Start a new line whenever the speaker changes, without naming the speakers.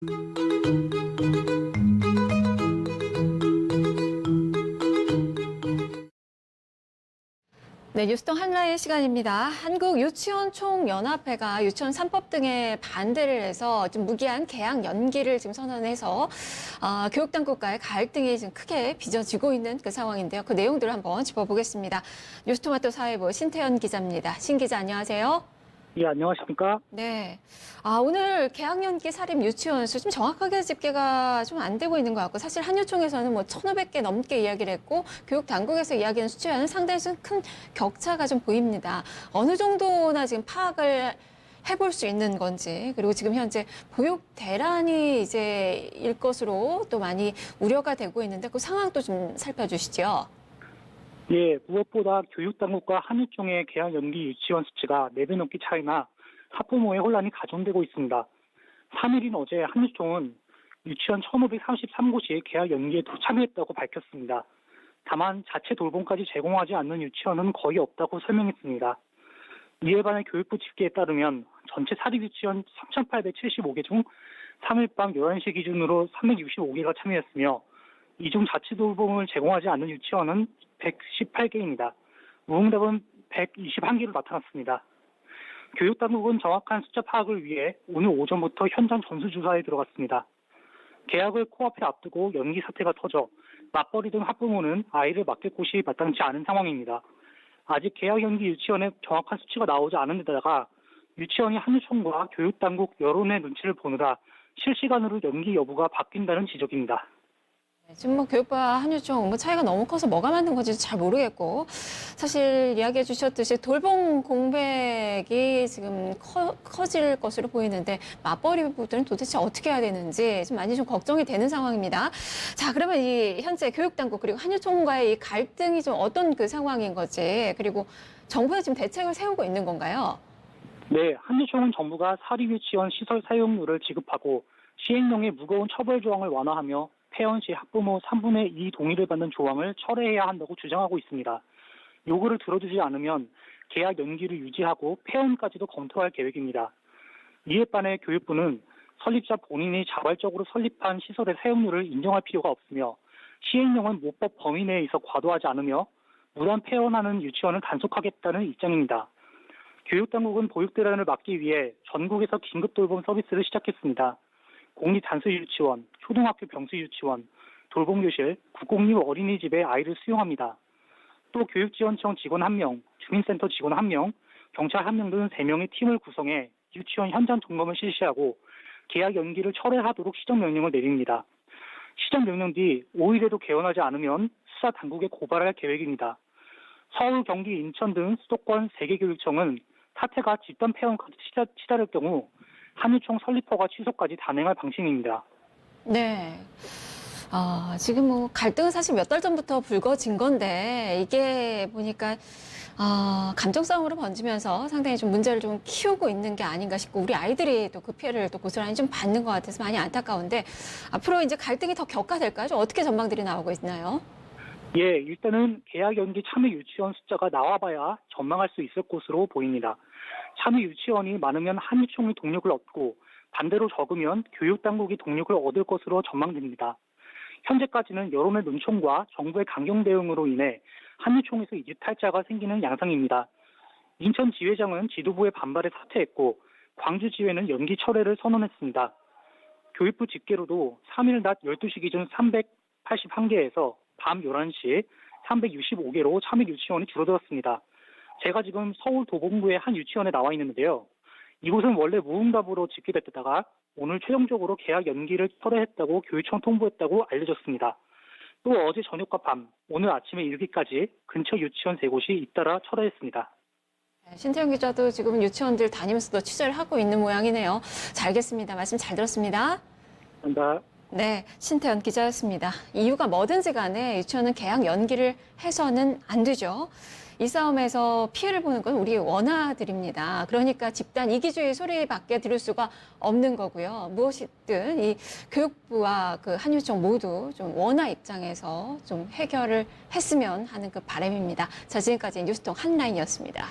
네, 뉴스통 한라인 시간입니다. 한국유치원총연합회가 유치원 3법 등에 반대를 해서 좀 무기한 개학 연기를 지금 선언해서 교육당국과의 갈등이 지금 크게 빚어지고 있는 그 상황인데요. 그 내용들을 한번 짚어보겠습니다. 뉴스토마토 사회부 신태연 기자입니다. 신 기자 안녕하세요.
예, 안녕하십니까?
네. 오늘 개학연기 사립 유치원 수 좀 정확하게 집계가 좀 안 되고 있는 것 같고, 사실 한유총에서는 뭐 1,500개 넘게 이야기를 했고, 교육당국에서 이야기하는 수치와는 상당히 좀 큰 격차가 좀 보입니다. 어느 정도나 지금 파악을 해볼 수 있는 건지, 그리고 지금 현재 보육 대란이 이제 일 것으로 또 많이 우려가 되고 있는데, 그 상황도 좀 살펴주시죠.
예, 무엇보다 교육당국과 한유총의 개학 연기 유치원 수치가 4배 넘게 차이나 학부모의 혼란이 가중되고 있습니다. 3일인 어제 한유총은 유치원 1,533곳이 개학 연기에 참여했다고 밝혔습니다. 다만 자체 돌봄까지 제공하지 않는 유치원은 거의 없다고 설명했습니다. 이에 반해 교육부 집계에 따르면 전체 사립유치원 3,875개 중 3일 밤 11시 기준으로 365개가 참여했으며 이 중 자체 돌봄을 제공하지 않는 유치원은 118개입니다. 무응답은 121개로 나타났습니다. 교육당국은 정확한 숫자 파악을 위해 오늘 오전부터 현장 전수조사에 들어갔습니다. 개학을 코앞에 앞두고 연기 사태가 터져 맞벌이 등 학부모는 아이를 맡길 곳이 마땅치 않은 상황입니다. 아직 개학 연기 유치원의 정확한 수치가 나오지 않은 데다가 유치원이 한유총과 교육당국 여론의 눈치를 보느라 실시간으로 연기 여부가 바뀐다는 지적입니다.
지금 뭐 교육부와 한유총 차이가 너무 커서 뭐가 맞는 건지 잘 모르겠고, 사실 이야기해 주셨듯이 돌봄 공백이 지금 커질 것으로 보이는데 맞벌이 부분은 도대체 어떻게 해야 되는지 좀 많이 좀 걱정이 되는 상황입니다. 자, 그러면 이 현재 교육당국 그리고 한유총과의 이 갈등이 좀 어떤 그 상황인 거지, 그리고 정부가 지금 대책을 세우고 있는 건가요?
네, 한유총은 정부가 사립유치원 시설 사용료를 지급하고 시행령의 무거운 처벌 조항을 완화하며 폐원 시 학부모 3분의 2 동의를 받는 조항을 철회해야 한다고 주장하고 있습니다. 요구를 들어주지 않으면 개학 연기를 유지하고 폐원까지도 검토할 계획입니다. 이에 반해 교육부는 설립자 본인이 자발적으로 설립한 시설의 사용료를 인정할 필요가 없으며 시행령은 모법 범위 내에 있어 과도하지 않으며 무단 폐원하는 유치원을 단속하겠다는 입장입니다. 교육당국은 보육 대란을 막기 위해 전국에서 긴급돌봄 서비스를 시작했습니다. 공립단수유치원, 초등학교 병수유치원, 돌봄교실, 국공립 어린이집에 아이를 수용합니다. 또 교육지원청 직원 1명, 주민센터 직원 1명, 경찰 1명 등 3명의 팀을 구성해 유치원 현장 점검을 실시하고 개학 연기를 철회하도록 시정명령을 내립니다. 시정명령 뒤 5일에도 개원하지 않으면 수사당국에 고발할 계획입니다. 서울, 경기, 인천 등 수도권 3개 교육청은 사태가 집단 폐원까지 치달을 경우 한유총 설립허가 취소까지 단행할 방침입니다.
네. 지금 뭐 갈등은 사실 몇 달 전부터 불거진 건데, 이게 보니까 감정 싸움으로 번지면서 상당히 좀 문제를 좀 키우고 있는 게 아닌가 싶고, 우리 아이들이 또 그 피해를 또 고스란히 좀 받는 것 같아서 많이 안타까운데, 앞으로 이제 갈등이 더 격화될까요? 좀 어떻게 전망들이 나오고 있나요?
예, 일단은 개학 연기 참여 유치원 숫자가 나와봐야 전망할 수 있을 것으로 보입니다. 참여 유치원이 많으면 한유총이 동력을 얻고 반대로 적으면 교육당국이 동력을 얻을 것으로 전망됩니다. 현재까지는 여론의 논총과 정부의 강경 대응으로 인해 한유총에서 이주탈자가 생기는 양상입니다. 인천 지회장은 지도부의 반발에 사퇴했고 광주 지회는 연기 철회를 선언했습니다. 교육부 집계로도 3일 낮 12시 기준 381개에서 밤 11시 365개로 참여 유치원이 줄어들었습니다. 제가 지금 서울 도봉구의 한 유치원에 나와 있는데요. 이곳은 원래 무응답으로 집계됐다가 오늘 최종적으로 개학 연기를 철회했다고 교육청 통보했다고 알려졌습니다. 또 어제 저녁과 밤, 오늘 아침에 일기까지 근처 유치원 3곳이 잇따라 철회했습니다.
신태영 기자도 지금 유치원들 다니면서도 취재를 하고 있는 모양이네요. 잘 알겠습니다. 말씀 잘 들었습니다.
감사합니다.
네, 신태연 기자였습니다. 이유가 뭐든지 간에 유치원은 개학 연기를 해서는 안 되죠. 이 싸움에서 피해를 보는 건 우리 원아들입니다. 그러니까 집단 이기주의 소리밖에 들을 수가 없는 거고요. 무엇이든 이 교육부와 그 한유총 모두 좀 원아 입장에서 좀 해결을 했으면 하는 그 바람입니다. 자, 지금까지 뉴스통 한라인이었습니다.